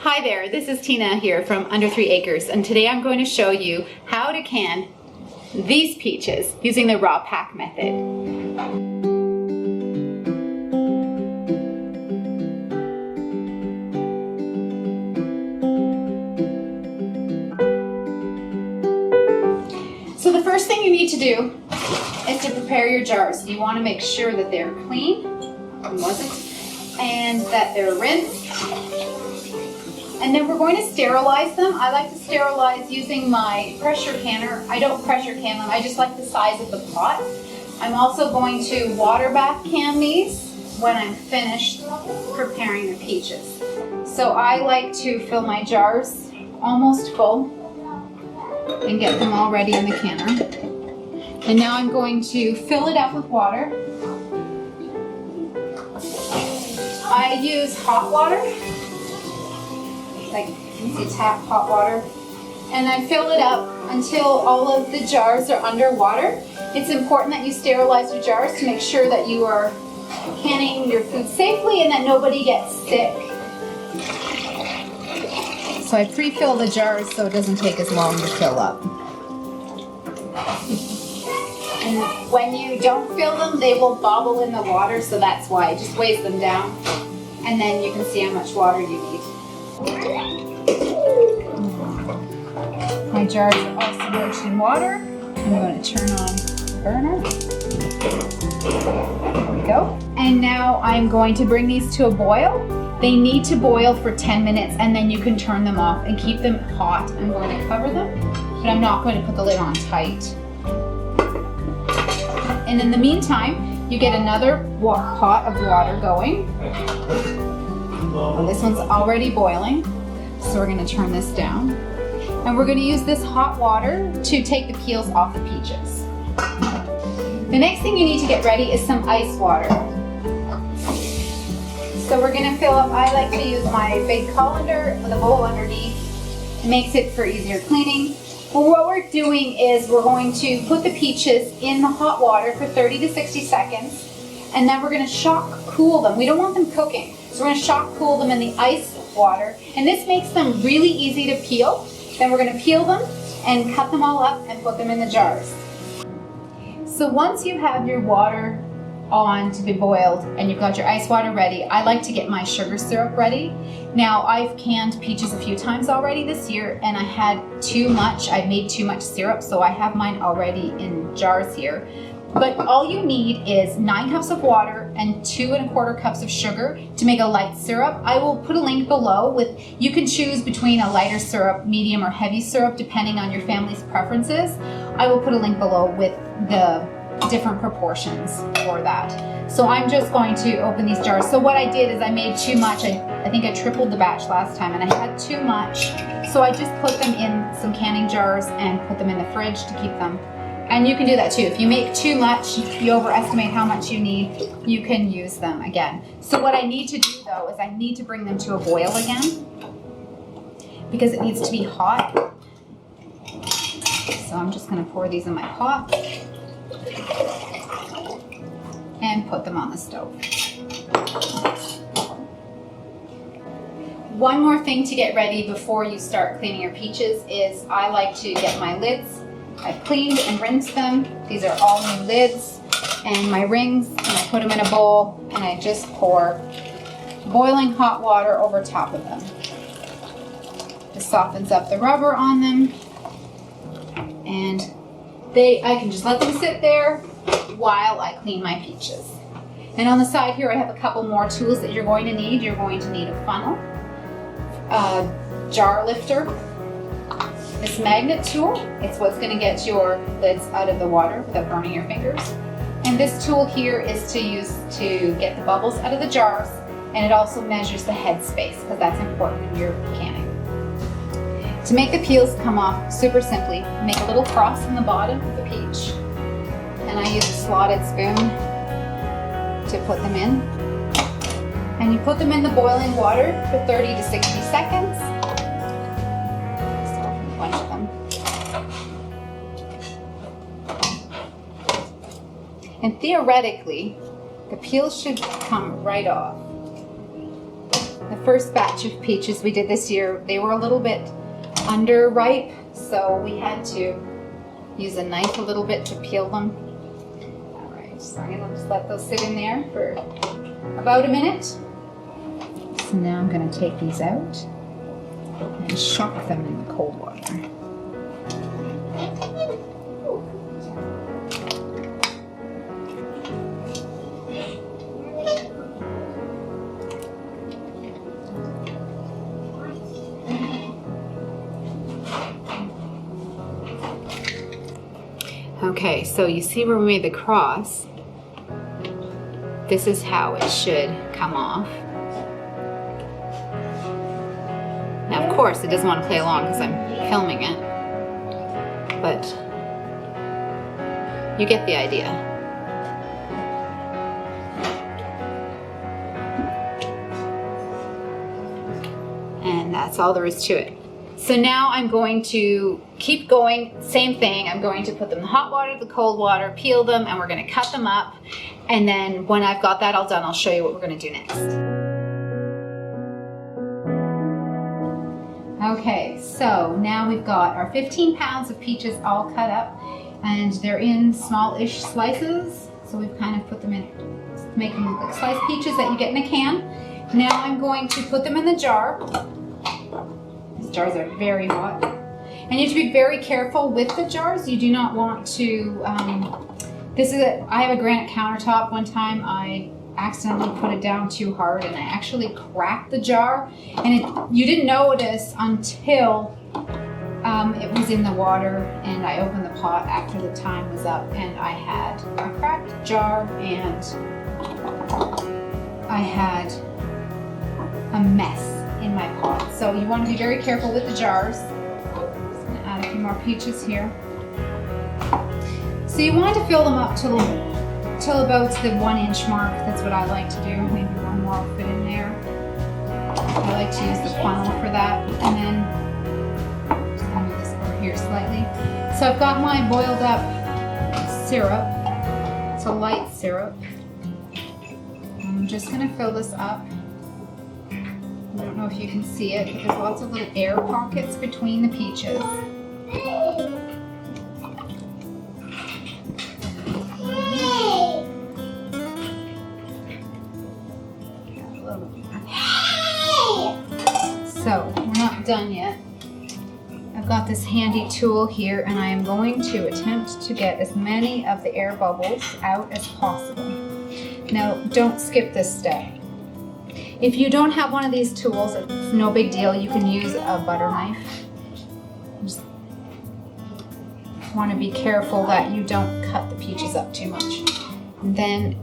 Hi there, this is Tina here from Under 3 Acres, and today I'm going to show you how to can these peaches using the raw pack method. So the first thing you need to do is to prepare your jars. You want to make sure that they're clean, and that they're rinsed. And then we're going to sterilize them. I like to sterilize using my pressure canner. I don't pressure can them, I just like the size of the pot. I'm also going to water bath can these when I'm finished preparing the peaches. So I like to fill my jars almost full and get them all ready in the canner. And now I'm going to fill it up with water. I use hot water. Like it's tap hot water, and I fill it up until all of the jars are underwater. It's important that you sterilize your jars to make sure that you are canning your food safely and that nobody gets sick. So I pre-fill the jars so it doesn't take as long to fill up. And when you don't fill them, they will bobble in the water, so that's why. It just weighs them down, and then you can see how much water you need. My jars are all submerged in water. I'm going to turn on the burner. There we go. And now I'm going to bring these to a boil. They need to boil for 10 minutes and then you can turn them off and keep them hot. I'm going to cover them, but I'm not going to put the lid on tight. And in the meantime, you get another pot of water going. Well, this one's already boiling, so we're going to turn this down. And we're going to use this hot water to take the peels off the peaches. The next thing you need to get ready is some ice water. So we're going to fill up, I like to use my big colander with a bowl underneath. It makes it for easier cleaning. Well, what we're doing is we're going to put the peaches in the hot water for 30 to 60 seconds, and then we're going to shock cool them. We don't want them cooking. So we're going to shock cool them in the ice water, and this makes them really easy to peel. Then we're going to peel them and cut them all up and put them in the jars. So once you have your water on to be boiled and you've got your ice water ready, I like to get my sugar syrup ready. Now I've canned peaches a few times already this year and I had too much. I made too much syrup, so I have mine already in jars here. But all you need is 9 cups of water and 2 1/4 cups of sugar to make a light syrup. I will put a link below with, you can choose between a lighter syrup, medium or heavy syrup, depending on your family's preferences. I will put a link below with the different proportions for that. So I'm just going to open these jars. So what I did is I made too much. I think I tripled the batch last time and I had too much. So I just put them in some canning jars and put them in the fridge to keep them. And you can do that too. If you make too much, you overestimate how much you need, you can use them again. So what I need to do though is I need to bring them to a boil again because it needs to be hot. So I'm just going to pour these in my pot and put them on the stove. One more thing to get ready before you start cleaning your peaches is I like to get my lids. I've cleaned and rinsed them. These are all new lids and my rings, and I put them in a bowl and I just pour boiling hot water over top of them. This softens up the rubber on them, and I can just let them sit there while I clean my peaches. And on the side here I have a couple more tools that you're going to need. You're going to need a funnel, a jar lifter, this magnet tool. It's what's going to get your lids out of the water without burning your fingers. And this tool here is to use to get the bubbles out of the jars, and it also measures the head space because that's important when you're canning. To make the peels come off super simply, make a little cross in the bottom of the peach, and I use a slotted spoon to put them in. And you put them in the boiling water for 30 to 60 seconds. And theoretically, the peels should come right off. The first batch of peaches we did this year, they were a little bit underripe, so we had to use a knife a little bit to peel them. All right, so I'm gonna just let those sit in there for about a minute. So now I'm gonna take these out and shock them in the cold water. Okay, so you see where we made the cross? This is how it should come off. Now, of course, it doesn't want to play along because I'm filming it, but you get the idea. And that's all there is to it. So now I'm going to keep going, same thing. I'm going to put them in the hot water, the cold water, peel them, and we're going to cut them up. And then when I've got that all done, I'll show you what we're going to do next. Okay, so now we've got our 15 pounds of peaches all cut up, and they're in small-ish slices. So we've kind of put them in, make them like sliced peaches that you get in a can. Now I'm going to put them in the jar. Jars are very hot, and you have to be very careful with the jars. You do not want to I have a granite countertop. One time I accidentally put it down too hard and I actually cracked the jar, and you didn't notice until it was in the water, and I opened the pot after the time was up, and I had a cracked jar and I had a mess in my pot. So you want to be very careful with the jars. Just going to add a few more peaches here. So you want to fill them up till about the 1 inch mark. That's what I like to do. Maybe one more will fit in there. I like to use the funnel for that. And then just going to move this over here slightly. So I've got my boiled up syrup. It's a light syrup. I'm just going to fill this up. I don't know if you can see it, but there's lots of little air pockets between the peaches. So, we're not done yet. I've got this handy tool here, and I am going to attempt to get as many of the air bubbles out as possible. Now, don't skip this step. If you don't have one of these tools, it's no big deal. You can use a butter knife. Just want to be careful that you don't cut the peaches up too much. And then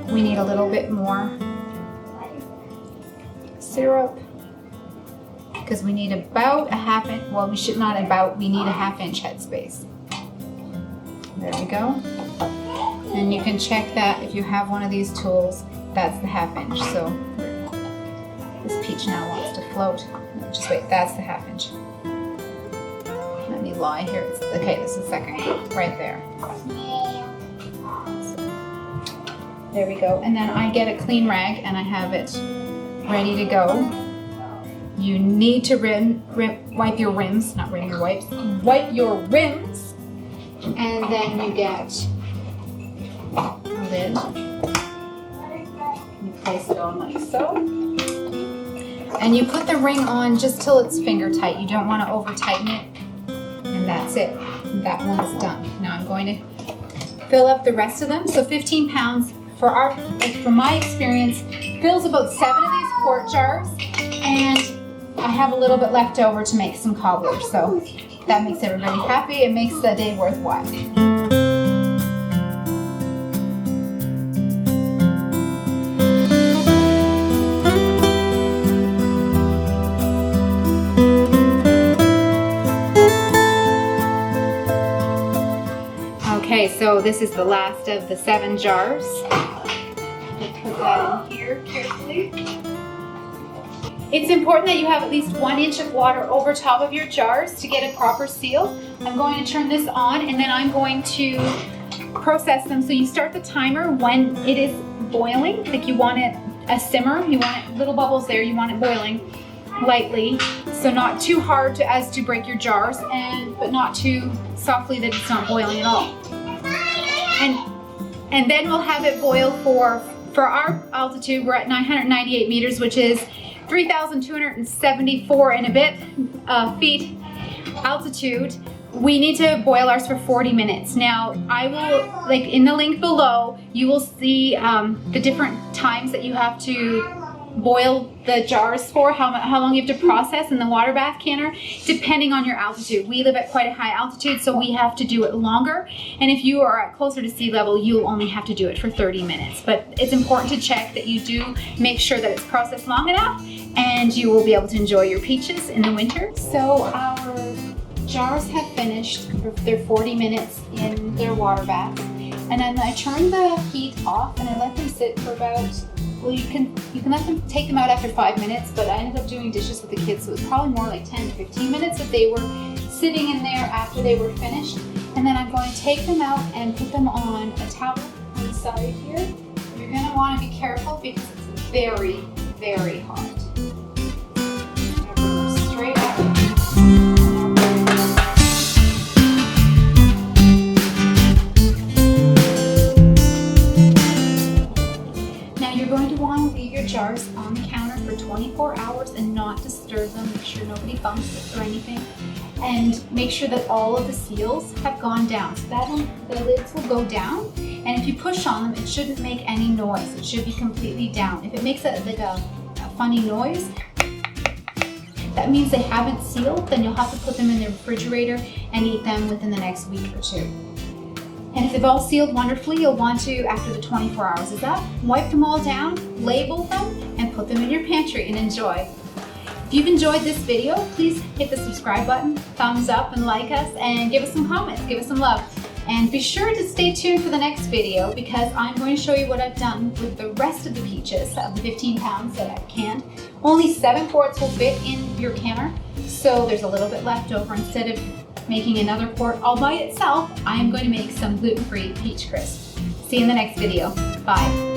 we need a little bit more syrup, because we need about a half inch, well, we should not about, we need a ½ inch headspace. There we go. And you can check that if you have one of these tools, that's the ½ inch. So this peach now wants to float. No, just wait, that's the ½ inch. Let me lie here. Okay, this is the second group, right there. So, there we go. And then I get a clean rag and I have it ready to go. You need to wipe your rims, not rim your wipes, wipe your rims, and then you get a lid. You place it on like so. And you put the ring on just till it's finger tight. You don't want to over tighten it. And that's it. That one's done. Now I'm going to fill up the rest of them. So 15 pounds from my experience, fills about 7 of these quart jars. And I have a little bit left over to make some cobblers. So that makes everybody happy. It makes the day worthwhile. Okay, so this is the last of the 7 jars. Put that in here carefully. It's important that you have at least 1 inch of water over top of your jars to get a proper seal. I'm going to turn this on and then I'm going to process them. So you start the timer when it is boiling, like you want it a simmer. You want it, little bubbles there, you want it boiling lightly. So not too hard as to break your jars, but not too softly that it's not boiling at all. And then we'll have it boil for our altitude. We're at 998 meters, which is 3,274 and a bit feet altitude. We need to boil ours for 40 minutes. Now, I will, like in the link below, you will see the different times that you have to boil the jars for, how long you have to process in the water bath canner, depending on your altitude. We live at quite a high altitude, so we have to do it longer. And if you are closer to sea level, you'll only have to do it for 30 minutes. But it's important to check that you do make sure that it's processed long enough, and you will be able to enjoy your peaches in the winter. So our jars have finished for their 40 minutes in their water bath. And then I turn the heat off and I let them sit for about, well, you can let them take them out after 5 minutes, but I ended up doing dishes with the kids, so it was probably more like 10 to 15 minutes that they were sitting in there after they were finished. And then I'm going to take them out and put them on a towel on the side here. You're going to want to be careful because it's very, very hot. I'm going to bring them straight up. Jars on the counter for 24 hours and not disturb them. Make sure nobody bumps it or anything, and make sure that all of the seals have gone down, so that the lids will go down. And if you push on them, it shouldn't make any noise. It should be completely down. If it makes a funny noise, that means they haven't sealed. Then you'll have to put them in the refrigerator and eat them within the next week or two. And if they've all sealed wonderfully, you'll want to, after the 24 hours is up, wipe them all down, label them, and put them in your pantry and enjoy. If you've enjoyed this video, please hit the subscribe button, thumbs up, and like us, and give us some comments, give us some love. And be sure to stay tuned for the next video, because I'm going to show you what I've done with the rest of the peaches, of the 15 pounds that I've canned. Only 7 quarts will fit in your canner, so there's a little bit left over. Instead of making another quart all by itself, I am going to make some gluten-free peach crisp. See you in the next video. Bye.